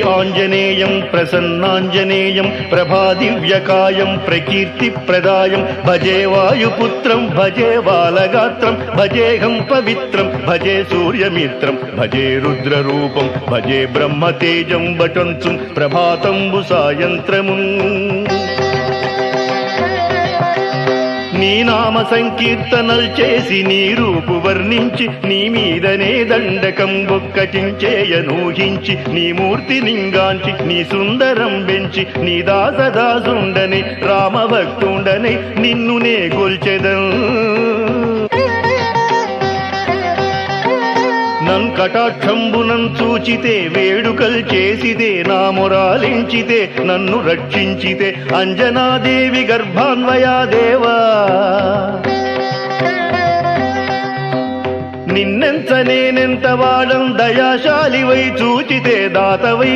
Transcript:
ఆంజనేయం ప్రసన్నాంజనేయం ప్రభాదివ్యకాయం ప్రకీర్తిప్రదాయం భజే వాయుపుత్రం భజే బాలగాత్రం భజేహం పవిత్రం భజే సూర్యమిత్రం భజే రుద్రరూపం భజే బ్రహ్మతేజం వటంచు ప్రభాతంబు సాయంత్రమున్ నీ నామ సంకీర్తనల్ చేసి నీ రూపు వర్ణించి నీ మీదనే దండకం ఒక్కటించేయనూహించి నీ మూర్తి లింగాంచి నీ సుందరం బెంచి నీ దాసదాసుండని రామభక్తుండని నిన్ను నే గొల్చెదన్ నన్ కటాక్షంబునం చూచితే వేడుకల్ చేసితే నా మొరాలించితే నన్ను రక్షించితే అంజనాదేవి గర్భాన్వయా దేవా నిన్నెంత నేనెంత వాడం దయాశాలివై చూచితే దాతవై